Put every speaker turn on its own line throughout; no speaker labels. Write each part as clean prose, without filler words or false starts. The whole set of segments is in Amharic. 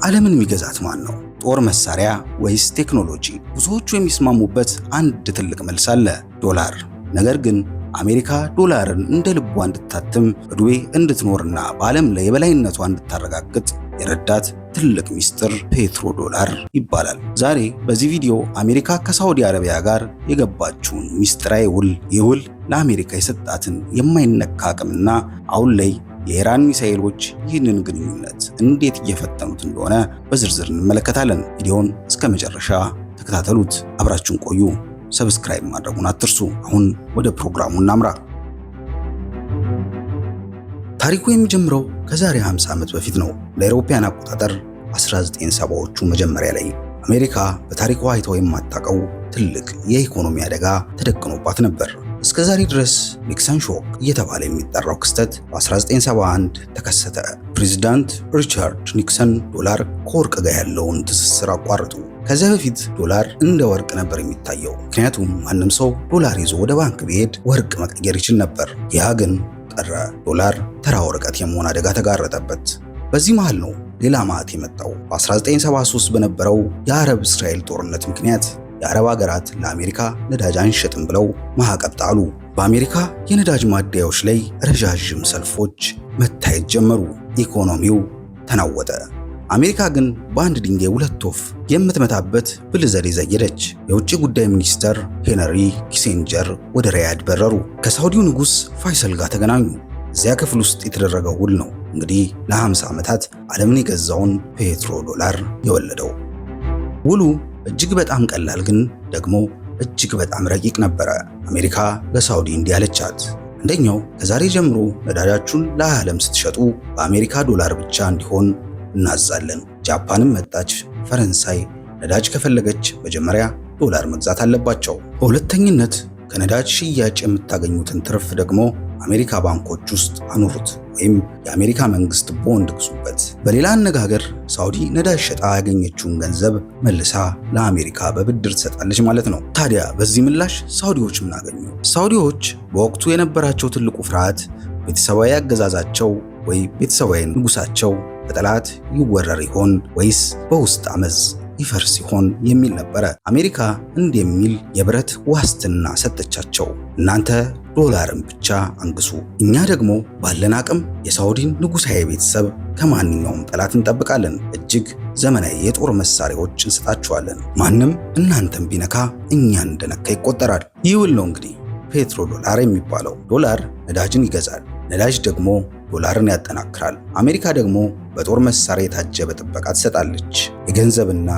ዓለምን የሚገዛት ማን ነው? ጦር መሳሪያ ወይስ ቴክኖሎጂ? ብዙዎቹ የሚስማሙበት አንድ ትልቅ መልስ አለ፣ ዶላር። ነገር ግን አሜሪካ ዶላርን እንደ ልቧ እንድታትም በዱቤ እንድትኖርና በዓለም ላይ የበላይነቷ እንድታረጋግጥ የረዳት ትልቅ ሚስጥር ፔትሮ ዶላር ይባላል። ዛሬ በዚህ ቪዲዮ አሜሪካ ከሳዑዲ አረቢያ ጋር የገባችውን ሚስጥራዊ ውል፣ ይህ ውል ለአሜሪካ የሰጣትን የማይነካ አቅምና አሁን ላይ የኢራን ሚሳኤሎች ይህንን ግንኙነት እንዴት እየፈተኑት እንደሆነ በዝርዝር እንመለከታለን። ቪዲዮውን እስከ መጨረሻ ተከታተሉት። አብራችሁን ቆዩ። ሰብስክራይብ ማድረጉን አትርሱ። አሁን ወደ ፕሮግራሙ እናምራ። ታሪኩ የሚጀምረው ከዛሬ 50 ዓመት በፊት ነው። ለአውሮፓውያን አቆጣጠር 1970ዎቹ መጀመሪያ ላይ አሜሪካ በታሪኳ አይተው የማታውቀው ትልቅ የኢኮኖሚ አደጋ ተደቅኖባት ነበር። እስከ ዛሬ ድረስ ኒክሰን ሾክ እየተባለ የሚጠራው ክስተት በ1971 ተከሰተ። ፕሬዚዳንት ሪቻርድ ኒክሰን ዶላር ከወርቅ ጋር ያለውን ትስስር አቋረጡ። ከዚያ በፊት ዶላር እንደ ወርቅ ነበር የሚታየው፣ ምክንያቱም ማንም ሰው ዶላር ይዞ ወደ ባንክ ቢሄድ ወርቅ መቀየር ይችል ነበር። ያ ግን ቀረ። ዶላር ተራ ወረቀት የመሆን አደጋ ተጋረጠበት። በዚህ መሃል ነው ሌላ ማዕት የመጣው። በ1973 በነበረው የአረብ እስራኤል ጦርነት ምክንያት የአረብ ሀገራት ለአሜሪካ ነዳጅ አንሸጥም ብለው ማዕቀብ ጣሉ። በአሜሪካ የነዳጅ ማደያዎች ላይ ረዣዥም ሰልፎች መታየት ጀመሩ። ኢኮኖሚው ተናወጠ። አሜሪካ ግን በአንድ ድንጋይ ሁለት ወፍ የምትመታበት ብልህ ዘዴ ዘየደች። የውጭ ጉዳይ ሚኒስተር ሄነሪ ኪሲንጀር ወደ ሪያድ በረሩ። ከሳውዲው ንጉሥ ፋይሰል ጋር ተገናኙ። እዚያ ክፍል ውስጥ የተደረገው ውል ነው እንግዲህ ለ50 ዓመታት ዓለምን የገዛውን ፔትሮ ዶላር የወለደው። ውሉ እጅግ በጣም ቀላል ግን ደግሞ እጅግ በጣም ረቂቅ ነበረ። አሜሪካ ለሳውዲ እንዲህ አለቻት፣ አንደኛው ከዛሬ ጀምሮ ነዳጃችሁን ለዓለም ስትሸጡ በአሜሪካ ዶላር ብቻ እንዲሆን እናዛለን። ጃፓንም መጣች። ፈረንሳይ ነዳጅ ከፈለገች መጀመሪያ ዶላር መግዛት አለባቸው። በሁለተኝነት ከነዳጅ ሽያጭ የምታገኙትን ትርፍ ደግሞ አሜሪካ ባንኮች ውስጥ አኑሩት ወይም የአሜሪካ መንግስት ቦንድ ግዙበት። በሌላ አነጋገር ሳውዲ ነዳጅ ሸጣ ያገኘችውን ገንዘብ መልሳ ለአሜሪካ በብድር ትሰጣለች ማለት ነው። ታዲያ በዚህ ምላሽ ሳውዲዎች ምን አገኙ? ሳውዲዎች በወቅቱ የነበራቸው ትልቁ ፍርሃት ቤተሰባዊ አገዛዛቸው ወይ ቤተሰባዊ ንጉሳቸው በጠላት ይወረር ይሆን ወይስ በውስጥ አመዝ ይፈርስ ይሆን የሚል ነበረ። አሜሪካ እንዲህ የሚል የብረት ዋስትና ሰጠቻቸው። እናንተ ዶላርን ብቻ አንግሱ፣ እኛ ደግሞ ባለን አቅም የሳውዲን ንጉሳዊ ቤተሰብ ከማንኛውም ጠላት እንጠብቃለን። እጅግ ዘመናዊ የጦር መሳሪያዎች እንሰጣቸዋለን። ማንም እናንተን ቢነካ እኛን እንደነካ ይቆጠራል። ይህ ውል ነው እንግዲህ ፔትሮ ዶላር የሚባለው። ዶላር ነዳጅን ይገዛል፣ ነዳጅ ደግሞ ዶላርን ያጠናክራል። አሜሪካ ደግሞ በጦር መሳሪያ የታጀበ ጥበቃ ትሰጣለች። የገንዘብና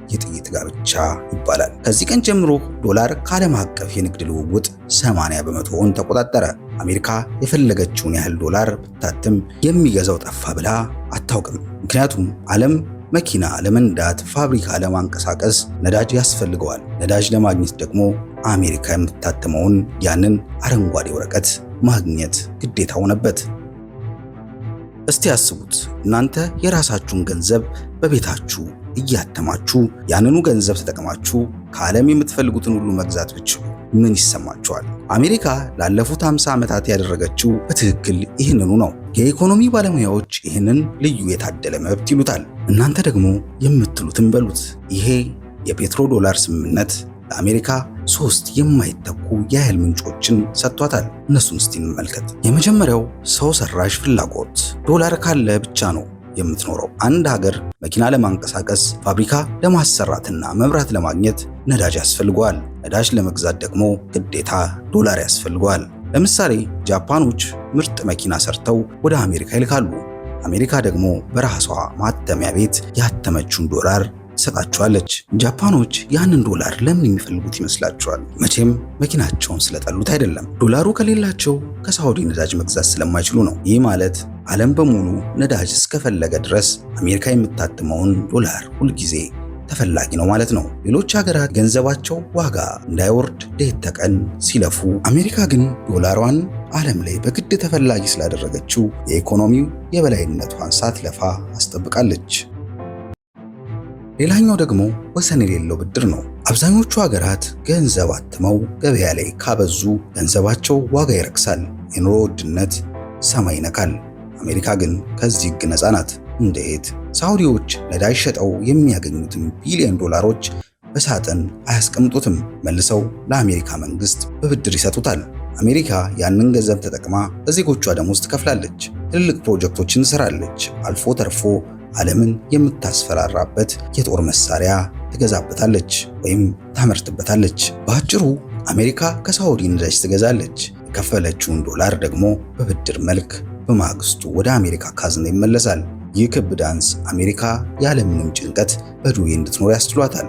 የጥይት ጋብቻ ይባላል። ከዚህ ቀን ጀምሮ ዶላር ከዓለም አቀፍ የንግድ ልውውጥ 80 በመቶውን ተቆጣጠረ። አሜሪካ የፈለገችውን ያህል ዶላር ብታትም የሚገዛው ጠፋ ብላ አታውቅም። ምክንያቱም ዓለም መኪና ለመንዳት፣ ፋብሪካ ለማንቀሳቀስ ነዳጅ ያስፈልገዋል። ነዳጅ ለማግኘት ደግሞ አሜሪካ የምታትመውን ያንን አረንጓዴ ወረቀት ማግኘት ግዴታ ሆነበት። እስቲ ያስቡት፣ እናንተ የራሳችሁን ገንዘብ በቤታችሁ እያተማችሁ ያንኑ ገንዘብ ተጠቅማችሁ ከዓለም የምትፈልጉትን ሁሉ መግዛት ብትችሉ ምን ይሰማችኋል? አሜሪካ ላለፉት 50 ዓመታት ያደረገችው በትክክል ይህንኑ ነው። የኢኮኖሚ ባለሙያዎች ይህንን ልዩ የታደለ መብት ይሉታል። እናንተ ደግሞ የምትሉትን በሉት። ይሄ የፔትሮ ዶላር ስምምነት ለአሜሪካ 3 የማይተኩ የኃይል ምንጮችን ሰጥቷታል። እነሱን እስቲ እንመልከት። የመጀመሪያው ሰው ሰራሽ ፍላጎት። ዶላር ካለ ብቻ ነው የምትኖረው። አንድ ሀገር መኪና ለማንቀሳቀስ፣ ፋብሪካ ለማሰራትና መብራት ለማግኘት ነዳጅ ያስፈልገዋል። ነዳጅ ለመግዛት ደግሞ ግዴታ ዶላር ያስፈልገዋል። ለምሳሌ ጃፓኖች ምርጥ መኪና ሰርተው ወደ አሜሪካ ይልካሉ። አሜሪካ ደግሞ በራሷ ማተሚያ ቤት ያተመችውን ዶላር ትሰጣቸዋለች። ጃፓኖች ያንን ዶላር ለምን የሚፈልጉት ይመስላችኋል? መቼም መኪናቸውን ስለጠሉት አይደለም። ዶላሩ ከሌላቸው ከሳውዲ ነዳጅ መግዛት ስለማይችሉ ነው። ይህ ማለት ዓለም በሙሉ ነዳጅ እስከፈለገ ድረስ አሜሪካ የምታትመውን ዶላር ሁልጊዜ ተፈላጊ ነው ማለት ነው። ሌሎች ሀገራት ገንዘባቸው ዋጋ እንዳይወርድ ሌት ተቀን ሲለፉ፣ አሜሪካ ግን ዶላሯን ዓለም ላይ በግድ ተፈላጊ ስላደረገችው የኢኮኖሚው የበላይነቷን ሳትለፋ አስጠብቃለች። ሌላኛው ደግሞ ወሰን የሌለው ብድር ነው። አብዛኞቹ ሀገራት ገንዘብ አትመው ገበያ ላይ ካበዙ ገንዘባቸው ዋጋ ይረክሳል፣ የኑሮ ውድነት ሰማይ ይነካል። አሜሪካ ግን ከዚህ ሕግ ነፃ ናት። እንዴት? ሳውዲዎች ነዳጅ ሸጠው የሚያገኙትን ቢሊዮን ዶላሮች በሳጥን አያስቀምጡትም። መልሰው ለአሜሪካ መንግስት በብድር ይሰጡታል። አሜሪካ ያንን ገንዘብ ተጠቅማ ለዜጎቿ ደሞዝ ትከፍላለች፣ ትልልቅ ፕሮጀክቶችን ትሰራለች፣ አልፎ ተርፎ ዓለምን የምታስፈራራበት የጦር መሳሪያ ትገዛበታለች ወይም ታመርትበታለች። በአጭሩ አሜሪካ ከሳውዲ ነዳጅ ትገዛለች። የከፈለችውን ዶላር ደግሞ በብድር መልክ በማግስቱ ወደ አሜሪካ ካዝና ይመለሳል። ይህ ክብ ዳንስ አሜሪካ ያለምንም ጭንቀት በዱቤ እንድትኖር ያስችሏታል።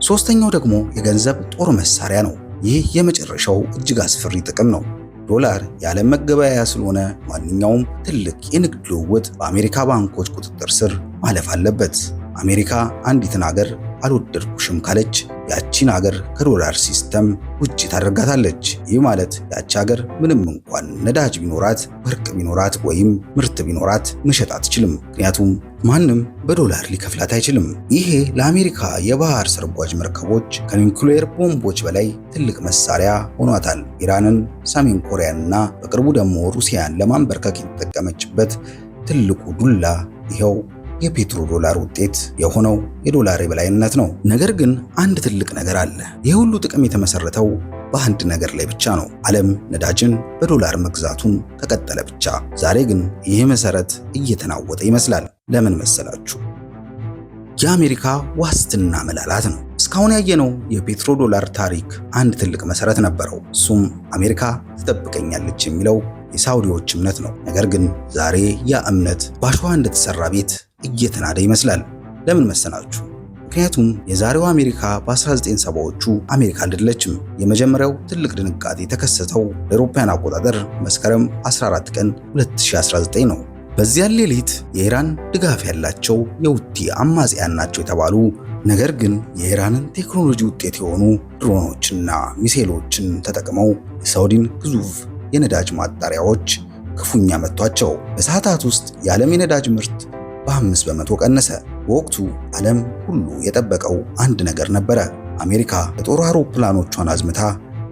ሶስተኛው ደግሞ የገንዘብ ጦር መሳሪያ ነው። ይህ የመጨረሻው እጅግ አስፈሪ ጥቅም ነው። ዶላር የዓለም መገበያያ ስለሆነ ማንኛውም ትልቅ የንግድ ልውውጥ በአሜሪካ ባንኮች ቁጥጥር ስር ማለፍ አለበት። አሜሪካ አንዲትን ሀገር አልወደድኩሽም ካለች ያቺን ሀገር ከዶላር ሲስተም ውጪ ታደርጋታለች። ይህ ማለት ያቺ ሀገር ምንም እንኳን ነዳጅ ቢኖራት፣ ወርቅ ቢኖራት ወይም ምርት ቢኖራት መሸጥ አትችልም። ምክንያቱም ማንም በዶላር ሊከፍላት አይችልም። ይሄ ለአሜሪካ የባህር ሰርጓጅ መርከቦች ከኒውክሌር ቦምቦች በላይ ትልቅ መሳሪያ ሆኗታል። ኢራንን፣ ሰሜን ኮሪያንና በቅርቡ ደግሞ ሩሲያን ለማንበርከክ የተጠቀመችበት ትልቁ ዱላ ይኸው የፔትሮ ዶላር ውጤት የሆነው የዶላር የበላይነት ነው። ነገር ግን አንድ ትልቅ ነገር አለ። ይህ ሁሉ ጥቅም የተመሰረተው በአንድ ነገር ላይ ብቻ ነው። ዓለም ነዳጅን በዶላር መግዛቱን ከቀጠለ ብቻ። ዛሬ ግን ይህ መሰረት እየተናወጠ ይመስላል። ለምን መሰላችሁ? የአሜሪካ ዋስትና መላላት ነው። እስካሁን ያየነው የፔትሮ ዶላር ታሪክ አንድ ትልቅ መሰረት ነበረው። እሱም አሜሪካ ትጠብቀኛለች የሚለው የሳውዲዎች እምነት ነው። ነገር ግን ዛሬ ያ እምነት በአሸዋ እንደተሰራ ቤት እየተናደ ይመስላል። ለምን መሰላችሁ? ምክንያቱም የዛሬው አሜሪካ በ1970ዎቹ አሜሪካ አይደለችም። የመጀመሪያው ትልቅ ድንጋጤ የተከሰተው ለአውሮፓውያን አቆጣጠር መስከረም 14 ቀን 2019 ነው። በዚያ ሌሊት የኢራን ድጋፍ ያላቸው የሁቲ አማጽያን ናቸው የተባሉ ነገር ግን የኢራንን ቴክኖሎጂ ውጤት የሆኑ ድሮኖችና ሚሳኤሎችን ተጠቅመው የሳውዲን ግዙፍ የነዳጅ ማጣሪያዎች ክፉኛ መቷቸው። በሰዓታት ውስጥ የዓለም የነዳጅ ምርት በ5 በመቶ ቀነሰ። በወቅቱ ዓለም ሁሉ የጠበቀው አንድ ነገር ነበረ። አሜሪካ የጦር አውሮፕላኖቿን አዝምታ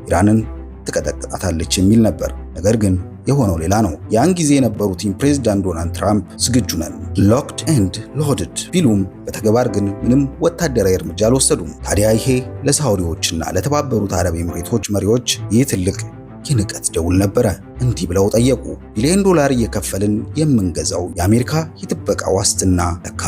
ኢራንን ትቀጠቅጣታለች የሚል ነበር። ነገር ግን የሆነው ሌላ ነው። ያን ጊዜ የነበሩት ፕሬዝዳንት ዶናልድ ትራምፕ ዝግጁ ነን ሎክድ ኤንድ ሎድድ ቢሉም በተግባር ግን ምንም ወታደራዊ እርምጃ አልወሰዱም። ታዲያ ይሄ ለሳውዲዎችና ለተባበሩት አረብ ኤምሬቶች መሪዎች ይህ ትልቅ የንቀት ደውል ነበረ። እንዲህ ብለው ጠየቁ፣ ቢሊዮን ዶላር እየከፈልን የምንገዛው የአሜሪካ የጥበቃ ዋስትና ለካ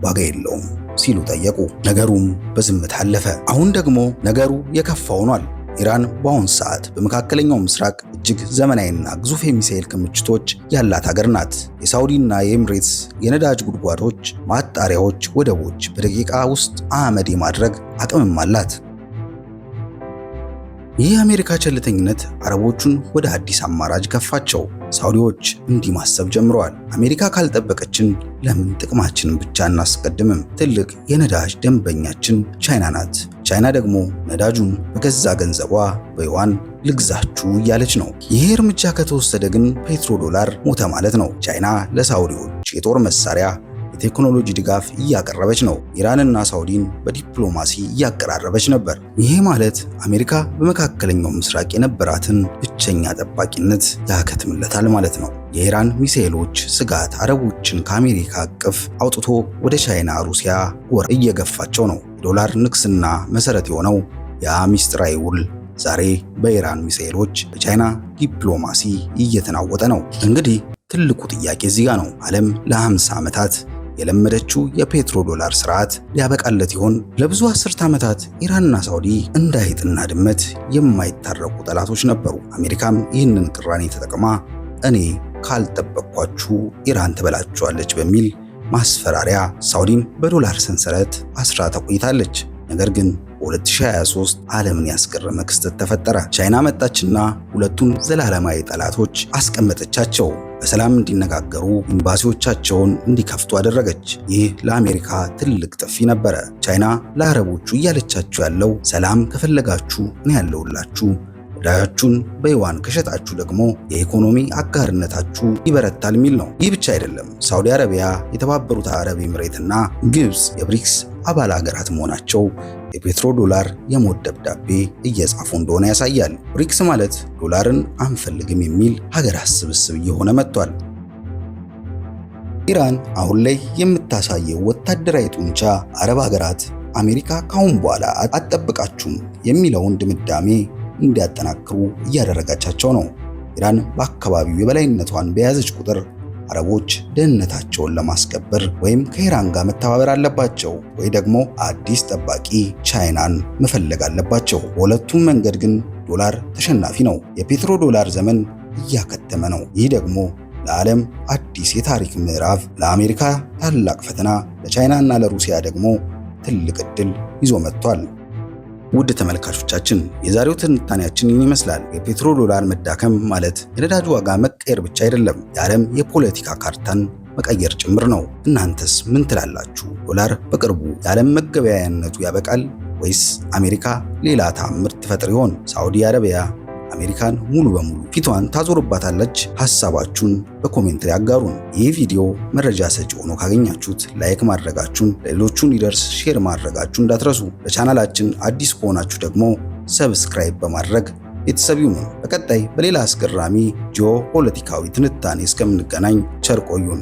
ዋጋ የለውም ሲሉ ጠየቁ። ነገሩም በዝምታ አለፈ። አሁን ደግሞ ነገሩ የከፋ ሆኗል። ኢራን በአሁን ሰዓት በመካከለኛው ምስራቅ እጅግ ዘመናዊና ግዙፍ የሚሳኤል ክምችቶች ያላት ሀገር ናት። የሳውዲና የኤምሬትስ የነዳጅ ጉድጓዶች፣ ማጣሪያዎች፣ ወደቦች በደቂቃ ውስጥ አመድ የማድረግ አቅምም አላት። ይህ የአሜሪካ ቸልተኝነት አረቦቹን ወደ አዲስ አማራጭ ገፋቸው። ሳውዲዎች እንዲህ ማሰብ ጀምረዋል። አሜሪካ ካልጠበቀችን ለምን ጥቅማችንን ብቻ እናስቀድምም? ትልቅ የነዳጅ ደንበኛችን ቻይና ናት። ቻይና ደግሞ ነዳጁን በገዛ ገንዘቧ በዩዋን ልግዛችሁ እያለች ነው። ይሄ እርምጃ ከተወሰደ ግን ፔትሮ ዶላር ሞተ ማለት ነው። ቻይና ለሳውዲዎች የጦር መሳሪያ የቴክኖሎጂ ድጋፍ እያቀረበች ነው። ኢራንና ሳውዲን በዲፕሎማሲ እያቀራረበች ነበር። ይሄ ማለት አሜሪካ በመካከለኛው ምስራቅ የነበራትን ብቸኛ ጠባቂነት ያከትምለታል ማለት ነው። የኢራን ሚሳኤሎች ስጋት አረቦችን ከአሜሪካ እቅፍ አውጥቶ ወደ ቻይና፣ ሩሲያ ጎራ እየገፋቸው ነው። የዶላር ንግስና መሰረት የሆነው ያ ሚስጥራዊ ውል ዛሬ በኢራን ሚሳኤሎች በቻይና ዲፕሎማሲ እየተናወጠ ነው። እንግዲህ ትልቁ ጥያቄ እዚህ ጋር ነው። ዓለም ለ50 ዓመታት የለመደችው የፔትሮ ዶላር ስርዓት ሊያበቃለት ይሆን? ለብዙ አስርት ዓመታት ኢራንና ሳውዲ እንደ አይጥና ድመት የማይታረቁ ጠላቶች ነበሩ። አሜሪካም ይህንን ቅራኔ ተጠቅማ እኔ ካልጠበቅኳችሁ ኢራን ትበላችኋለች በሚል ማስፈራሪያ ሳውዲን በዶላር ሰንሰለት አስራ ተቆይታለች። ነገር ግን በ2023 ዓለምን ያስገረመ ክስተት ተፈጠረ። ቻይና መጣችና ሁለቱን ዘላለማዊ ጠላቶች አስቀመጠቻቸው። በሰላም እንዲነጋገሩ ኤምባሲዎቻቸውን እንዲከፍቱ አደረገች። ይህ ለአሜሪካ ትልቅ ጥፊ ነበረ። ቻይና ለአረቦቹ እያለቻችሁ ያለው ሰላም ከፈለጋችሁ እኔ ያለሁላችሁ፣ ነዳጃችሁን በዩዋን ከሸጣችሁ ደግሞ የኢኮኖሚ አጋርነታችሁ ይበረታል የሚል ነው። ይህ ብቻ አይደለም። ሳውዲ አረቢያ፣ የተባበሩት አረብ ኤምሬትና ግብፅ የብሪክስ አባል ሀገራት መሆናቸው የፔትሮ ዶላር የሞት ደብዳቤ እየጻፉ እንደሆነ ያሳያል። ብሪክስ ማለት ዶላርን አንፈልግም የሚል ሀገራት ስብስብ እየሆነ መጥቷል። ኢራን አሁን ላይ የምታሳየው ወታደራዊ ጡንቻ አረብ ሀገራት አሜሪካ ካሁን በኋላ አትጠብቃችሁም የሚለውን ድምዳሜ እንዲያጠናክሩ እያደረጋቻቸው ነው። ኢራን በአካባቢው የበላይነቷን በያዘች ቁጥር አረቦች ደህንነታቸውን ለማስከበር ወይም ከኢራን ጋር መተባበር አለባቸው ወይ ደግሞ አዲስ ጠባቂ ቻይናን መፈለግ አለባቸው። በሁለቱም መንገድ ግን ዶላር ተሸናፊ ነው። የፔትሮ ዶላር ዘመን እያከተመ ነው። ይህ ደግሞ ለዓለም አዲስ የታሪክ ምዕራፍ፣ ለአሜሪካ ታላቅ ፈተና፣ ለቻይና እና ለሩሲያ ደግሞ ትልቅ ዕድል ይዞ መጥቷል። ውድ ተመልካቾቻችን የዛሬው ትንታኔያችን ይመስላል። የፔትሮ ዶላር መዳከም ማለት የነዳጅ ዋጋ መቀየር ብቻ አይደለም፣ የዓለም የፖለቲካ ካርታን መቀየር ጭምር ነው። እናንተስ ምን ትላላችሁ? ዶላር በቅርቡ የዓለም መገበያያነቱ ያበቃል ወይስ አሜሪካ ሌላ ተአምር ትፈጥር ይሆን? ሳዑዲ አረቢያ አሜሪካን ሙሉ በሙሉ ፊቷን ታዞርባታለች? ሐሳባችሁን በኮሜንት ላይ አጋሩን። ይህ ቪዲዮ መረጃ ሰጪ ሆኖ ካገኛችሁት ላይክ ማድረጋችሁን፣ ለሌሎቹ እንዲደርስ ሼር ማድረጋችሁን እንዳትረሱ። ለቻናላችን አዲስ ከሆናችሁ ደግሞ ሰብስክራይብ በማድረግ ቤተሰብ ይሁኑ። በቀጣይ በሌላ አስገራሚ ጂኦፖለቲካዊ ትንታኔ እስከምንገናኝ ቸር ቆዩን።